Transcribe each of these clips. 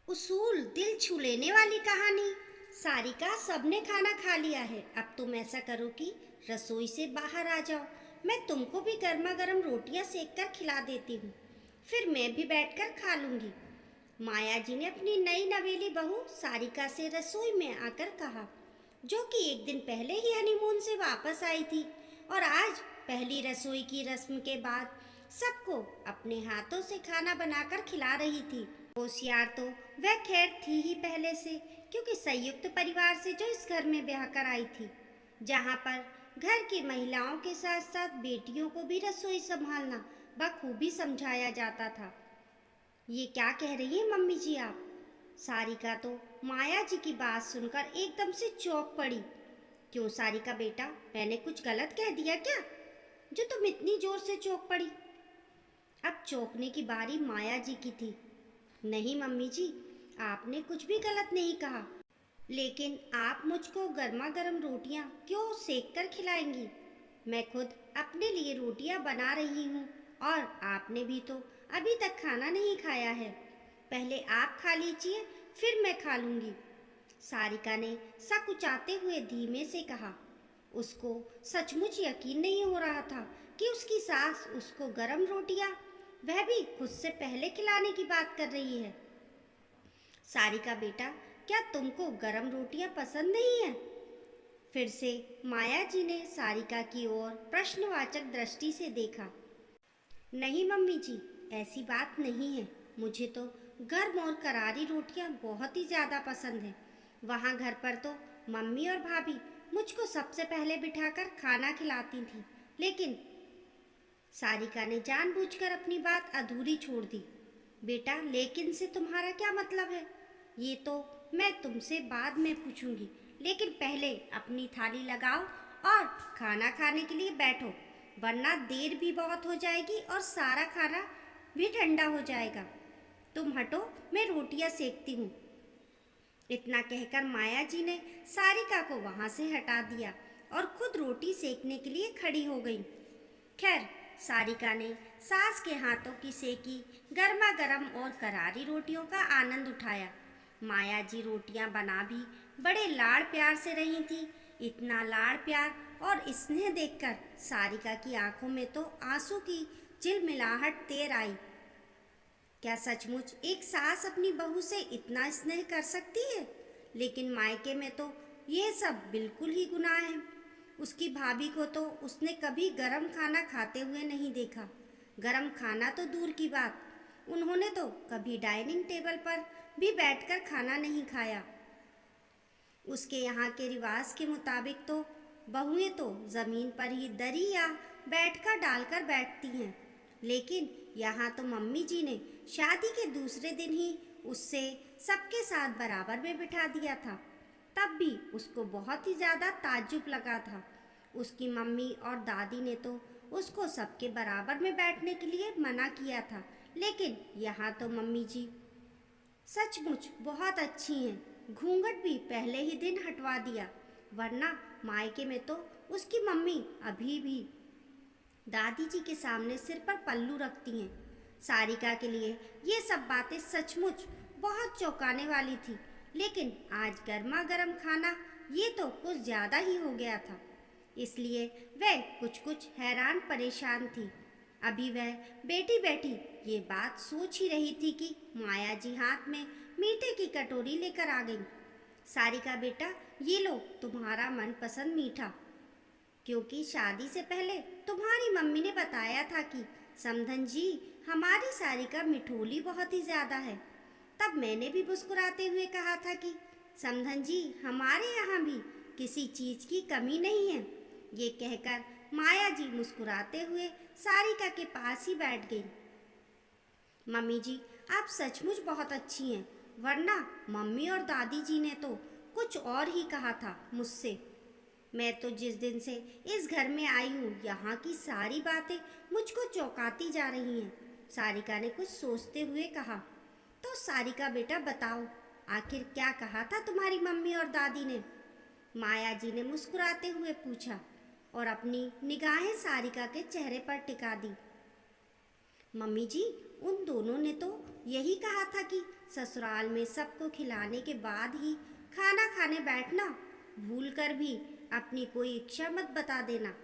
उसूल दिल छू लेने वाली कहानी। सारिका, सबने खाना खा लिया है। अब तुम ऐसा करो कि रसोई से बाहर आ जाओ। मैं तुमको भी गर्मा गर्म रोटियां सेक कर खिला देती हूँ। फिर मैं भी बैठकर खा लूंगी। माया जी ने अपनी नई नवेली बहू सारिका से रसोई में आकर कहा, जो कि एक दिन पहले ही हनीमून से वापस आई थी और आज पहली रसोई की रस्म के बाद सबको अपने हाथों से खाना बनाकर खिला रही थी। होशियार तो वह खैर थी ही पहले से, क्योंकि संयुक्त परिवार से जो इस घर में ब्याह कर आई थी, जहाँ पर घर की महिलाओं के साथ साथ बेटियों को भी रसोई संभालना बखूबी समझाया जाता था। ये क्या कह रही हैं मम्मी जी आप? सारिका तो माया जी की बात सुनकर एकदम से चौंक पड़ी। क्यों सारिका बेटा, मैंने कुछ गलत कह दिया क्या, जो तुम इतनी जोर से चौंक पड़ी? अब चौंकने की बारी माया जी की थी। नहीं मम्मी जी, आपने कुछ भी गलत नहीं कहा, लेकिन आप मुझको गर्मा गर्म रोटियां क्यों सेक कर खिलाएंगी? मैं खुद अपने लिए रोटियां बना रही हूँ और आपने भी तो अभी तक खाना नहीं खाया है। पहले आप खा लीजिए, फिर मैं खा लूँगी। सारिका ने सकुचाते हुए धीमे से कहा। उसको सचमुच यकीन नहीं हो रहा था कि उसकी सास उसको गरम रोटियां, वह भी खुद से पहले खिलाने की बात कर रही है। सारिका बेटा, क्या तुमको गरम रोटियां पसंद नहीं है? फिर से माया जी ने सारिका की ओर प्रश्नवाचक दृष्टि से देखा। नहीं मम्मी जी, ऐसी बात नहीं है। मुझे तो गर्म और करारी रोटियां बहुत ही ज़्यादा पसंद है। वहाँ घर पर तो मम्मी और भाभी मुझको सबसे पहले बिठाकर खाना खिलाती थी, लेकिन सारिका ने जानबूझकर अपनी बात अधूरी छोड़ दी। बेटा, लेकिन से तुम्हारा क्या मतलब है? ये तो मैं तुमसे बाद में पूछूंगी, लेकिन पहले अपनी थाली लगाओ और खाना खाने के लिए बैठो, वरना देर भी बहुत हो जाएगी और सारा खाना भी ठंडा हो जाएगा। तुम हटो, मैं रोटियां सेकती हूँ। इतना कहकर माया जी ने सारिका को वहाँ से हटा दिया और खुद रोटी सेकने के लिए खड़ी हो गई। खैर, सारिका ने सास के हाथों की सेकी गर्मा गर्म और करारी रोटियों का आनंद उठाया। माया जी रोटियां बना भी बड़े लाड़ प्यार से रही थी। इतना लाड़ प्यार और स्नेह देखकर सारिका की आंखों में तो आंसू की झिलमिलाहट तैर आई। क्या सचमुच एक सास अपनी बहू से इतना स्नेह कर सकती है? लेकिन मायके में तो यह सब बिल्कुल ही गुनाह है। उसकी भाभी को तो उसने कभी गरम खाना खाते हुए नहीं देखा। गरम खाना तो दूर की बात, उन्होंने तो कभी डाइनिंग टेबल पर भी बैठकर खाना नहीं खाया। उसके यहाँ के रिवाज के मुताबिक तो बहुएं तो ज़मीन पर ही दरी या बैठकर डालकर बैठती हैं, लेकिन यहाँ तो मम्मी जी ने शादी के दूसरे दिन ही उससे सबके साथ बराबर में बिठा दिया था। तब भी उसको बहुत ही ज़्यादा ताज्जुब लगा था। उसकी मम्मी और दादी ने तो उसको सबके बराबर में बैठने के लिए मना किया था, लेकिन यहाँ तो मम्मी जी सचमुच बहुत अच्छी हैं। घूंघट भी पहले ही दिन हटवा दिया, वरना मायके में तो उसकी मम्मी अभी भी दादी जी के सामने सिर पर पल्लू रखती हैं। सारिका के लिए ये सब बातें सचमुच बहुत चौंकाने वाली थी, लेकिन आज गर्मा गर्म खाना ये तो कुछ ज़्यादा ही हो गया था। इसलिए वह कुछ कुछ हैरान परेशान थी। अभी वह बेटी बैठी ये बात सोच ही रही थी कि माया जी हाथ में मीठे की कटोरी लेकर आ गई। सारिका बेटा, ये लो तुम्हारा मनपसंद मीठा, क्योंकि शादी से पहले तुम्हारी मम्मी ने बताया था कि समधन जी, हमारी सारिका मिठोली बहुत ही ज़्यादा है। तब मैंने भी मुस्कुराते हुए कहा था कि समधन जी, हमारे यहाँ भी किसी चीज़ की कमी नहीं है। ये कहकर माया जी मुस्कुराते हुए सारिका के पास ही बैठ गई। मम्मी जी, आप सचमुच बहुत अच्छी हैं, वरना मम्मी और दादी जी ने तो कुछ और ही कहा था मुझसे। मैं तो जिस दिन से इस घर में आई हूँ, यहाँ की सारी बातें मुझको चौंकाती जा रही हैं। सारिका ने कुछ सोचते हुए कहा। तो सारिका बेटा बताओ, आखिर क्या कहा था तुम्हारी मम्मी और दादी ने? माया जी ने मुस्कुराते हुए पूछा और अपनी निगाहें सारिका के चेहरे पर टिका दी। मम्मी जी, उन दोनों ने तो यही कहा था कि ससुराल में सबको खिलाने के बाद ही खाना खाने बैठना, भूल कर भी अपनी कोई इच्छा मत बता देना,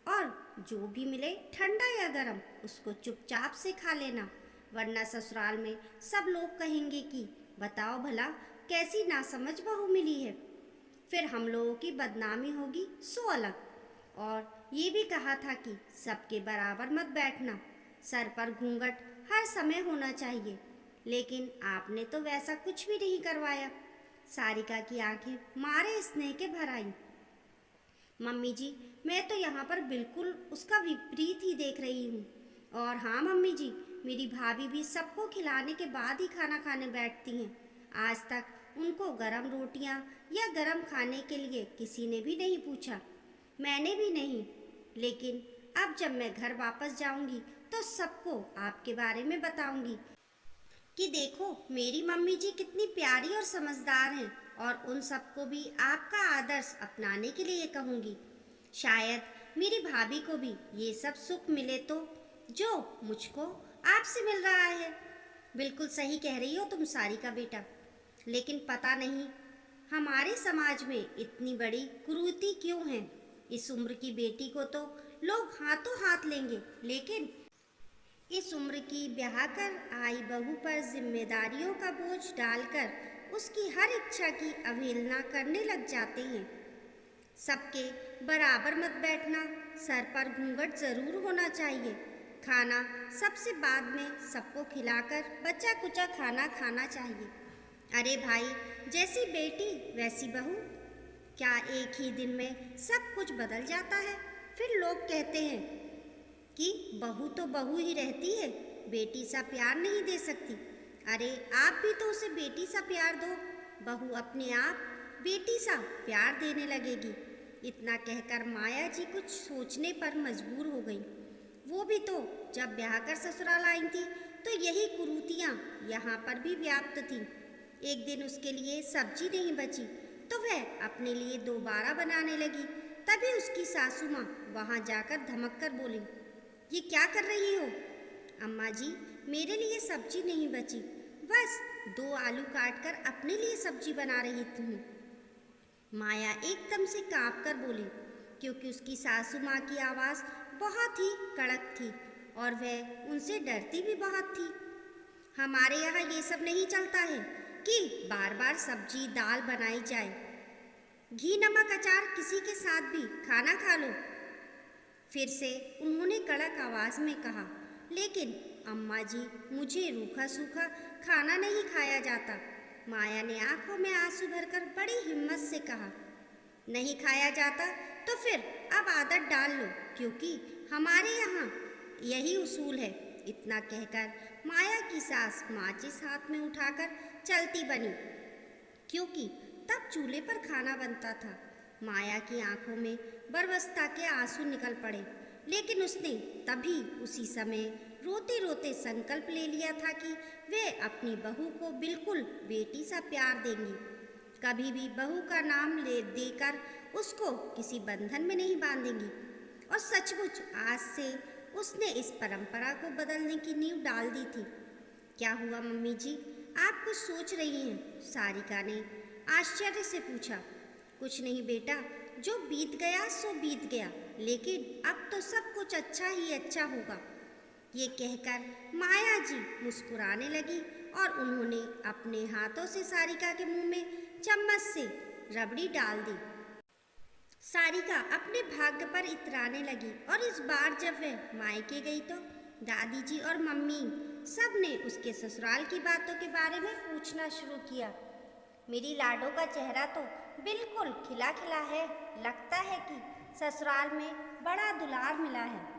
और जो भी मिले ठंडा या गरम उसको चुपचाप से खा लेना, वरना ससुराल में सब लोग कहेंगे कि बताओ भला कैसी नासमझ बहू मिली है। फिर हम लोगों की बदनामी होगी सो अलग। और ये भी कहा था कि सबके बराबर मत बैठना, सर पर घूंघट हर समय होना चाहिए, लेकिन आपने तो वैसा कुछ भी नहीं करवाया। सारिका की आंखें मारे स्नेह के भर आईं। मम्मी जी, मैं तो यहाँ पर बिल्कुल उसका विपरीत ही देख रही हूँ। और हाँ मम्मी जी, मेरी भाभी भी सबको खिलाने के बाद ही खाना खाने बैठती हैं। आज तक उनको गरम रोटियाँ या गरम खाने के लिए किसी ने भी नहीं पूछा, मैंने भी नहीं। लेकिन अब जब मैं घर वापस जाऊंगी तो सबको आपके बारे में बताऊंगी कि देखो मेरी मम्मी जी कितनी प्यारी और समझदार हैं, और उन सबको भी आपका आदर्श अपनाने के लिए कहूँगी। शायद मेरी भाभी को भी ये सब सुख मिले तो जो मुझको आपसे मिल रहा है। बिल्कुल सही कह रही हो तुम सारिका बेटा, लेकिन पता नहीं हमारे समाज में इतनी बड़ी कुरीति क्यों है। इस उम्र की बेटी को तो लोग हाथों हाथ लेंगे, लेकिन इस उम्र की ब्याह कर आई बहू पर जिम्मेदारियों का बोझ डालकर उसकी हर इच्छा की अवहेलना करने लग जाते हैं। सबके बराबर मत बैठना, सर पर घूंघट जरूर होना चाहिए, खाना सबसे बाद में सबको खिलाकर बचा कुचा खाना खाना चाहिए। अरे भाई, जैसी बेटी वैसी बहू, क्या एक ही दिन में सब कुछ बदल जाता है? फिर लोग कहते हैं कि बहू तो बहू ही रहती है, बेटी सा प्यार नहीं दे सकती। अरे आप भी तो उसे बेटी सा प्यार दो, बहू अपने आप बेटी सा प्यार देने लगेगी। इतना कहकर माया जी कुछ सोचने पर मजबूर हो गई। वो भी तो जब ब्याह कर ससुराल आई थी तो यही कुरीतियाँ यहाँ पर भी व्याप्त थीं। एक दिन उसके लिए सब्जी नहीं बची तो वह अपने लिए दोबारा बनाने लगी। तभी उसकी सासू माँ वहाँ जाकर धमक कर बोली, ये क्या कर रही हो? अम्मा जी, मेरे लिए सब्जी नहीं बची, बस 2 आलू काट कर अपने लिए सब्जी बना रही थी। माया एकदम से काँप कर बोली, क्योंकि उसकी सासू माँ की आवाज़ बहुत ही कड़क थी और वह उनसे डरती भी बहुत थी। हमारे यहाँ ये सब नहीं चलता है कि बार बार सब्जी दाल बनाई जाए, घी नमक अचार किसी के साथ भी खाना खा लो। फिर से उन्होंने कड़क आवाज़ में कहा, लेकिन अम्मा जी, मुझे रूखा सूखा खाना नहीं खाया जाता। माया ने आंखों में आंसू भरकर बड़ी हिम्मत से कहा, नहीं खाया जाता तो फिर अब आदत डाल लो, क्योंकि हमारे यहाँ यही उसूल है। इतना कहकर माया की सास माचिस हाथ में उठाकर चलती बनी, क्योंकि तब चूल्हे पर खाना बनता था। माया की आंखों में बरबसता के आंसू निकल पड़े, लेकिन उसने तभी उसी समय रोते रोते संकल्प ले लिया था कि वे अपनी बहू को बिल्कुल बेटी सा प्यार देंगी, कभी भी बहू का नाम ले देकर उसको किसी बंधन में नहीं बांधेंगी। और सचमुच आज से उसने इस परंपरा को बदलने की नींव डाल दी थी। क्या हुआ मम्मी जी, आप कुछ सोच रही हैं? सारिका ने आश्चर्य से पूछा। कुछ नहीं बेटा, जो बीत गया सो बीत गया, लेकिन अब तो सब कुछ अच्छा ही अच्छा होगा। ये कहकर माया जी मुस्कुराने लगी और उन्होंने अपने हाथों से सारिका के मुंह में चम्मच से रबड़ी डाल दी। सारिका अपने भाग्य पर इतराने लगी और इस बार जब वह मायके गई तो दादी जी और मम्मी सब ने उसके ससुराल की बातों के बारे में पूछना शुरू किया। मेरी लाडो का चेहरा तो बिल्कुल खिला खिला है, लगता है कि ससुराल में बड़ा दुलार मिला है।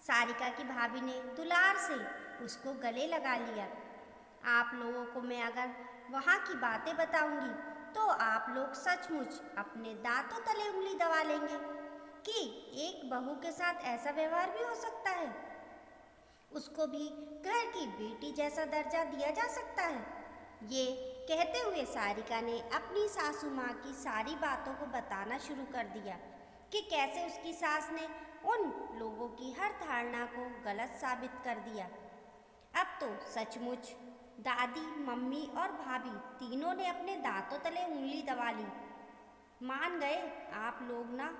सारिका की भाभी ने दुलार से उसको गले लगा लिया। आप लोगों को मैं अगर वहाँ की बातें बताऊंगी तो आप लोग सचमुच अपने दांतों तले उंगली दबा लेंगे कि एक बहू के साथ ऐसा व्यवहार भी हो सकता है, उसको भी घर की बेटी जैसा दर्जा दिया जा सकता है। ये कहते हुए सारिका ने अपनी सासू माँ की सारी बातों को बताना शुरू कर दिया कि कैसे उसकी सास ने उन लोगों की हर धारणा को गलत साबित कर दिया। अब तो सचमुच दादी, मम्मी और भाभी तीनों ने अपने दांतों तले उंगली दबा ली। मान गए आप लोग ना?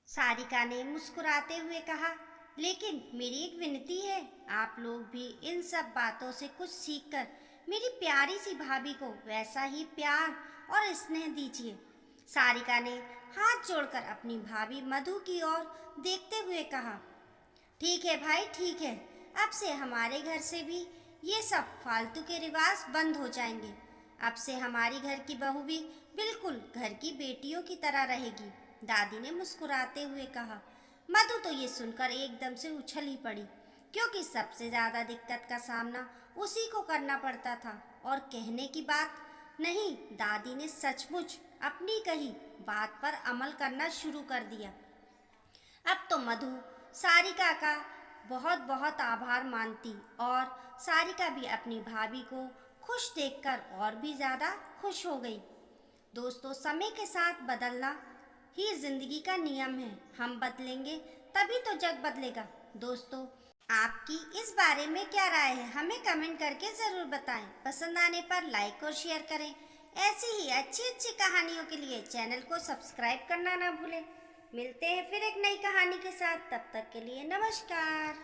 सारिका ने मुस्कुराते हुए कहा, लेकिन मेरी एक विनती है, आप लोग भी इन सब बातों से कुछ सीखकर मेरी प्यारी सी भाभी को वैसा ही प्यार और स्नेह दीजिए। सारिका ने हाथ जोड़कर अपनी भाभी मधु की ओर देखते हुए कहा, ठीक है भाई, ठीक है। अब से हमारे घर से भी ये सब फालतू के रिवाज बंद हो जाएंगे। अब से हमारी घर की बहू भी बिल्कुल घर की बेटियों की तरह रहेगी। दादी ने मुस्कुराते हुए कहा। मधु तो ये सुनकर एकदम से उछल ही पड़ी, क्योंकि सबसे ज्यादा दिक्कत का सामना उसी को करना पड़ता था। और कहने की बात नहीं, दादी ने सचमुच अपनी कही बात पर अमल करना शुरू कर दिया। अब तो मधु सारिका का बहुत बहुत आभार मानती और सारिका भी अपनी भाभी को खुश देखकर और भी ज़्यादा खुश हो गई। दोस्तों, समय के साथ बदलना ही जिंदगी का नियम है। हम बदलेंगे तभी तो जग बदलेगा। दोस्तों, आपकी इस बारे में क्या राय है, हमें कमेंट करके ज़रूर बताएं। पसंद आने पर लाइक और शेयर करें। ऐसी ही अच्छी अच्छी कहानियों के लिए चैनल को सब्सक्राइब करना ना भूलें। मिलते हैं फिर एक नई कहानी के साथ, तब तक के लिए नमस्कार।